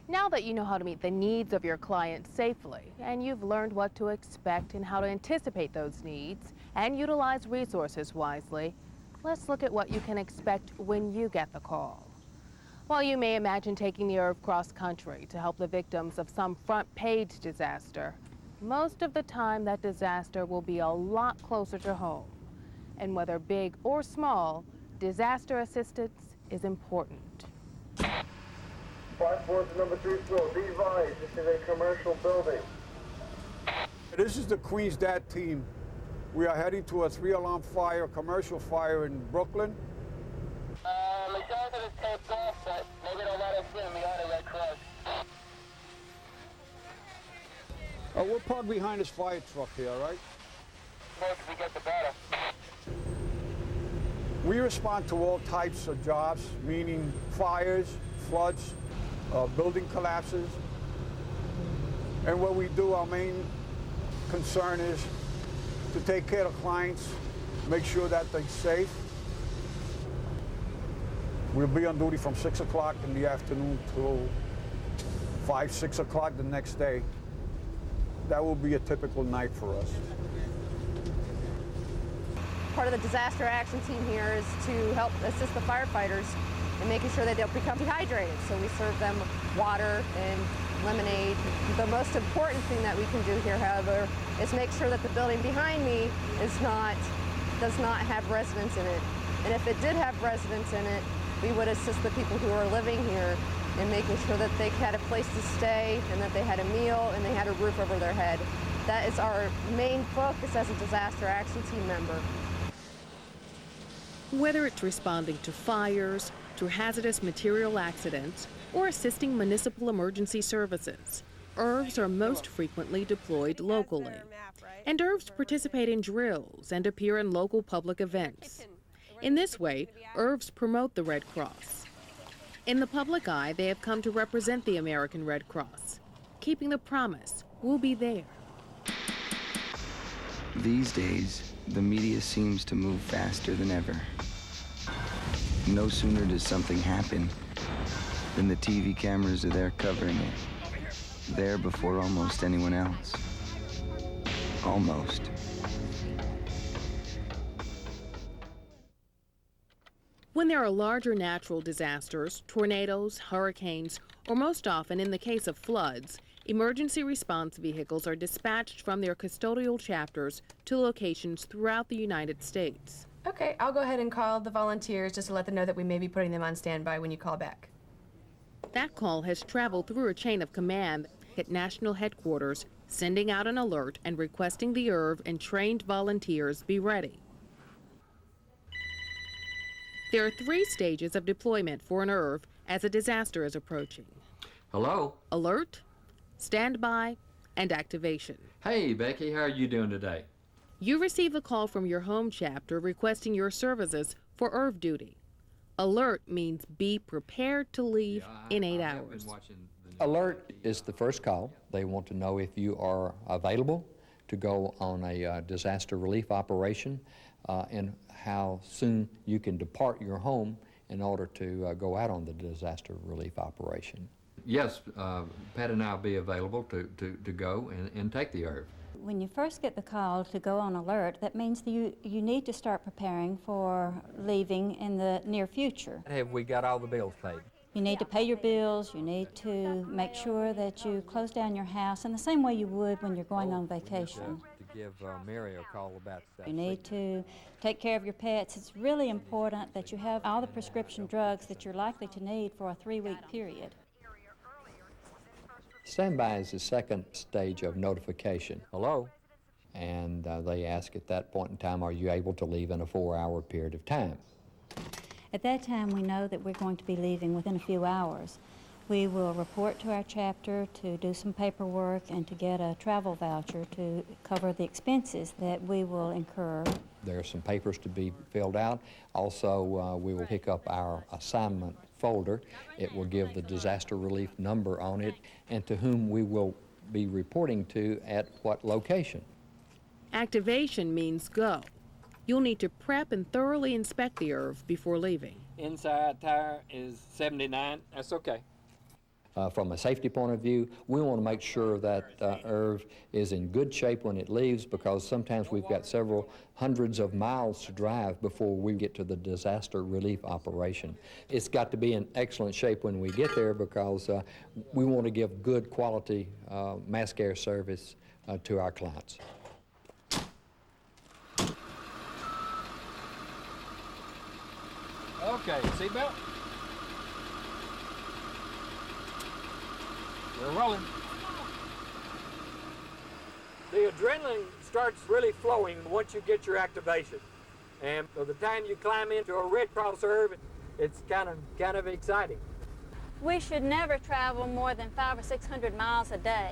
Now that you know how to meet the needs of your clients safely, and you've learned what to expect and how to anticipate those needs and utilize resources wisely, let's look at what you can expect when you get the call. While you may imagine taking the ERV cross country to help the victims of some front page disaster, most of the time that disaster will be a lot closer to home. And whether big or small, disaster assistance is important. 5-4 to number 3 floor. Be advised, this is a commercial building. This is the Queen's DAT team. We are heading to a 3-alarm fire, commercial fire in Brooklyn. Majority of this taped off, but maybe they'll let us in. We are the Red Cross. We're parked behind this fire truck here, all right? The closer we get, the better. We respond to all types of jobs, meaning fires, floods, building collapses. And what we do, our main concern is to take care of clients, make sure that they're safe. We'll be on duty from 6 o'clock in the afternoon till 5, 6 o'clock the next day. That will be a typical night for us. Part of the disaster action team here is to help assist the firefighters in making sure that they'll become dehydrated. So we serve them water and lemonade. The most important thing that we can do here, however, is make sure that the building behind me does not have residents in it. And if it did have residents in it, we would assist the people who are living here in making sure that they had a place to stay and that they had a meal and they had a roof over their head. That is our main focus as a disaster action team member. Whether it's responding to fires, to hazardous material accidents, or assisting municipal emergency services, ERVs are most frequently deployed locally. And ERVs participate in drills and appear in local public events. In this way, ERVs promote the Red Cross. In the public eye, they have come to represent the American Red Cross, keeping the promise, we'll be there. These days, the media seems to move faster than ever. No sooner does something happen than the TV cameras are there covering it. There before almost anyone else. Almost. When there are larger natural disasters, tornadoes, hurricanes, or most often in the case of floods, emergency response vehicles are dispatched from their custodial chapters to locations throughout the United States. Okay, I'll go ahead and call the volunteers just to let them know that we may be putting them on standby when you call back. That call has traveled through a chain of command at national headquarters, sending out an alert and requesting the ERV and trained volunteers be ready. There are 3 stages of deployment for an ERV as a disaster is approaching. Hello? Alert, standby, and activation. Hey, Becky, how are you doing today? You receive a call from your home chapter requesting your services for ERV duty. Alert means be prepared to leave in 8 hours. Alert is the first call. They want to know if you are available to go on a disaster relief operation and how soon you can depart your home in order to go out on the disaster relief operation. Yes, Pat and I will be available to go and take the ERV. When you first get the call to go on alert, that means that you need to start preparing for leaving in the near future. Have we got all the bills paid? You need to pay your bills, you need to make sure that you close down your house in the same way you would when you're going on vacation. To give Mary a call about that. You need to take care of your pets. It's really important that you have all the prescription drugs that you're likely to need for a 3-week period. Standby is the second stage of notification. Hello? And they ask at that point in time, are you able to leave in a 4-hour period of time? At that time, we know that we're going to be leaving within a few hours. We will report to our chapter to do some paperwork and to get a travel voucher to cover the expenses that we will incur. There are some papers to be filled out. Also, we will pick up our assignment folder. It will give the disaster relief number on it and to whom we will be reporting to at what location. Activation means go. You'll need to prep and thoroughly inspect the ERV before leaving. Inside tire is 79. That's okay. From a safety point of view, we want to make sure that ERV is in good shape when it leaves, because sometimes we've got several hundreds of miles to drive before we get to the disaster relief operation. It's got to be in excellent shape when we get there, because we want to give good quality mass care service to our clients. Okay, seatbelt. We're rolling. The adrenaline starts really flowing once you get your activation. And by the time you climb into a Red Cross ERV, it's kind of exciting. We should never travel more than 500 or 600 miles a day,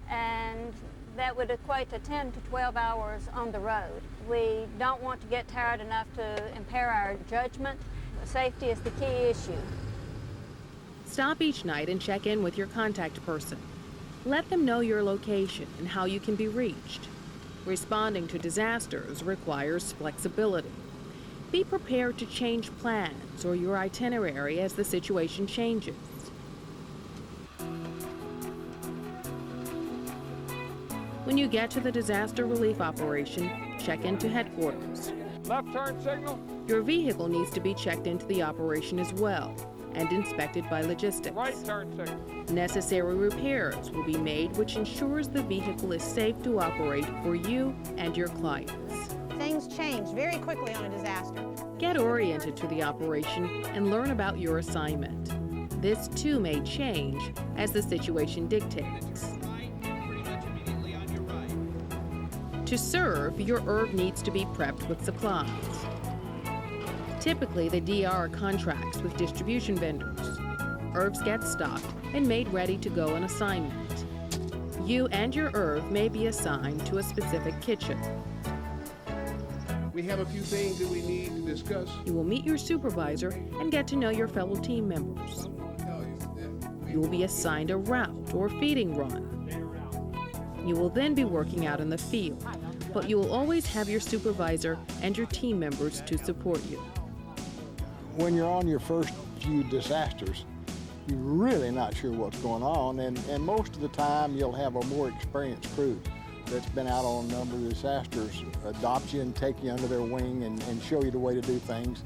and that would equate to 10 to 12 hours on the road. We don't want to get tired enough to impair our judgment. Safety is the key issue. Stop each night and check in with your contact person. Let them know your location and how you can be reached. Responding to disasters requires flexibility. Be prepared to change plans or your itinerary as the situation changes. When you get to the disaster relief operation, check into headquarters. Left turn signal. Your vehicle needs to be checked into the operation as well and inspected by logistics. Right turn signal. Necessary repairs will be made, which ensures the vehicle is safe to operate for you and your clients. Things change very quickly on a disaster. Get oriented to the operation and learn about your assignment. This too may change as the situation dictates. To serve, your ERV needs to be prepped with supplies. Typically, the DR contracts with distribution vendors. ERVs get stocked and made ready to go on assignment. You and your ERV may be assigned to a specific kitchen. We have a few things that we need to discuss. You will meet your supervisor and get to know your fellow team members. You will be assigned a route or feeding run. You will then be working out in the field, but you will always have your supervisor and your team members to support you. When you're on your first few disasters, you're really not sure what's going on, and most of the time you'll have a more experienced crew that's been out on a number of disasters adopt you and take you under their wing and show you the way to do things.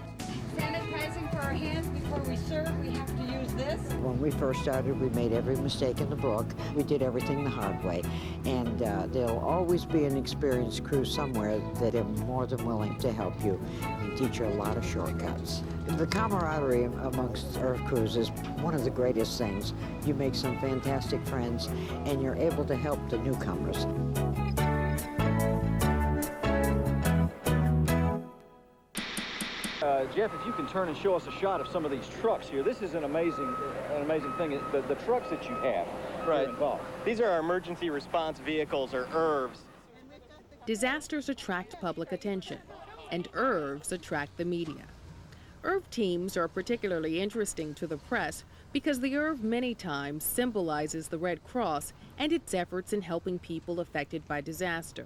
Sanitizing for our hands before we serve, we have to use this. When we first started, we made every mistake in the book. We did everything the hard way. And there'll always be an experienced crew somewhere that are more than willing to help you and teach you a lot of shortcuts. The camaraderie amongst ERV crews is one of the greatest things. You make some fantastic friends, and you're able to help the newcomers. Jeff, if you can turn and show us a shot of some of these trucks here. This is an amazing thing. The trucks that you have involved. These are our emergency response vehicles, or ERVs. Disasters attract public attention, and ERVs attract the media. ERV teams are particularly interesting to the press because the ERV many times symbolizes the Red Cross and its efforts in helping people affected by disaster.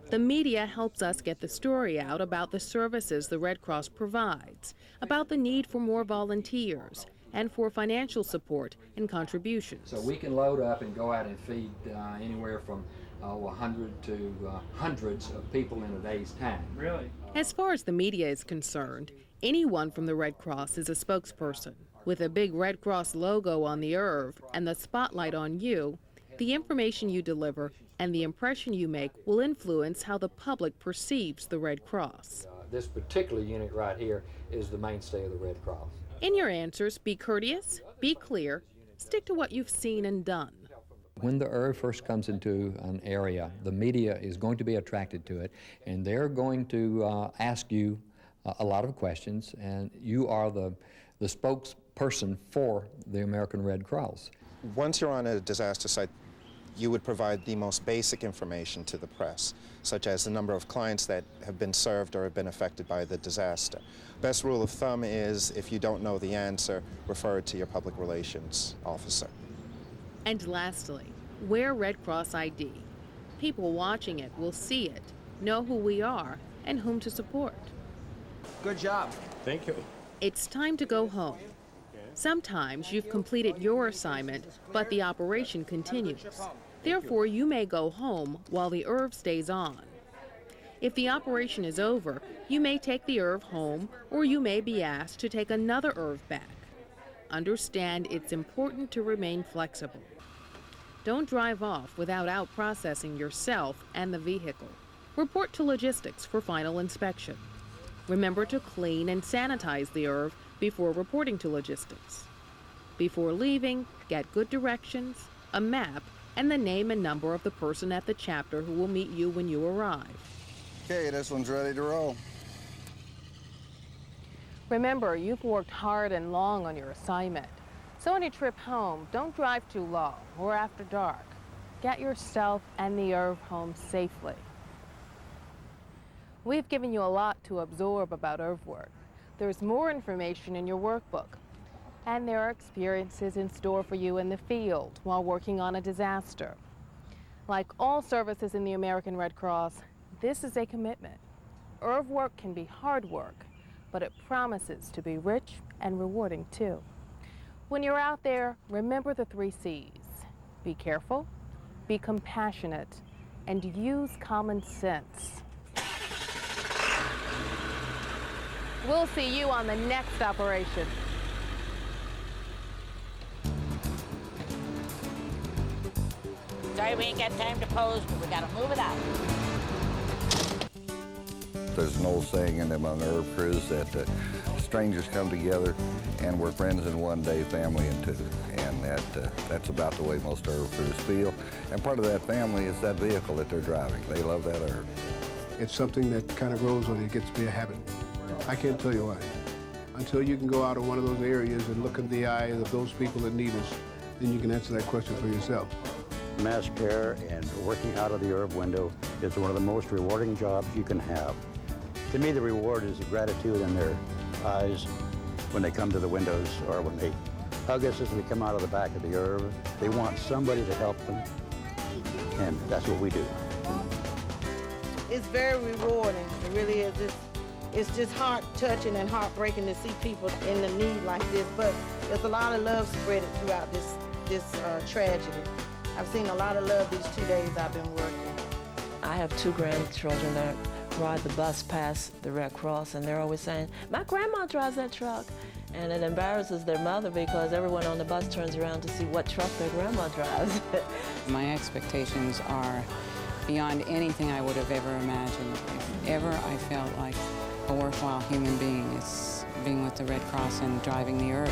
The media helps us get the story out about the services the Red Cross provides, about the need for more volunteers, and for financial support and contributions. So we can load up and go out and feed anywhere from 100 to hundreds of people in a day's time. Really? As far as the media is concerned, anyone from the Red Cross is a spokesperson. With a big Red Cross logo on the ERV and the spotlight on you, the information you deliver and the impression you make will influence how the public perceives the Red Cross. This particular unit right here is the mainstay of the Red Cross. In your answers, be courteous, be clear, stick to what you've seen and done. When the ERV first comes into an area, the media is going to be attracted to it, and they're going to ask you a lot of questions, and you are the spokesperson for the American Red Cross. Once you're on a disaster site, you would provide the most basic information to the press, such as the number of clients that have been served or have been affected by the disaster. Best rule of thumb is, if you don't know the answer, refer it to your public relations officer. And lastly, wear Red Cross ID. People watching it will see it, know who we are, and whom to support. Good job. Thank you. It's time to go home. Sometimes you've completed your assignment, but the operation continues. Therefore, you may go home while the ERV stays on. If the operation is over, you may take the ERV home, or you may be asked to take another ERV back. Understand it's important to remain flexible. Don't drive off without out-processing yourself and the vehicle. Report to logistics for final inspection. Remember to clean and sanitize the ERV before reporting to logistics. Before leaving, get good directions, a map, and the name and number of the person at the chapter who will meet you when you arrive. Okay, this one's ready to roll. Remember, you've worked hard and long on your assignment. So on your trip home, don't drive too long or after dark. Get yourself and the ERV home safely. We've given you a lot to absorb about ERV work. There's more information in your workbook. And there are experiences in store for you in the field while working on a disaster. Like all services in the American Red Cross, this is a commitment. ERV work can be hard work, but it promises to be rich and rewarding too. When you're out there, remember the 3 C's. Be careful, be compassionate, and use common sense. We'll see you on the next operation. Sorry we ain't got time to pose, but we gotta move it out. There's an old saying in among ERV crews that strangers come together and we're friends in one day, family in two. And that's about the way most ERV crews feel. And part of that family is that vehicle that they're driving. They love that ERV. It's something that kind of grows on you. It gets to be a habit. I can't tell you why. Until you can go out in one of those areas and look in the eyes of those people that need us, then you can answer that question for yourself. Mass care and working out of the ERV window is one of the most rewarding jobs you can have. To me, the reward is the gratitude in their eyes when they come to the windows or when they hug us as we come out of the back of the ERV. They want somebody to help them, and that's what we do. It's very rewarding. It really is. It's just heart-touching and heartbreaking to see people in the need like this, but there's a lot of love spread throughout this tragedy. I've seen a lot of love these 2 days I've been working. I have 2 grandchildren that ride the bus past the Red Cross, and they're always saying, my grandma drives that truck. And it embarrasses their mother because everyone on the bus turns around to see what truck their grandma drives. My expectations are beyond anything I would have ever imagined. If ever I felt like a worthwhile human being, it's being with the Red Cross and driving the ERV.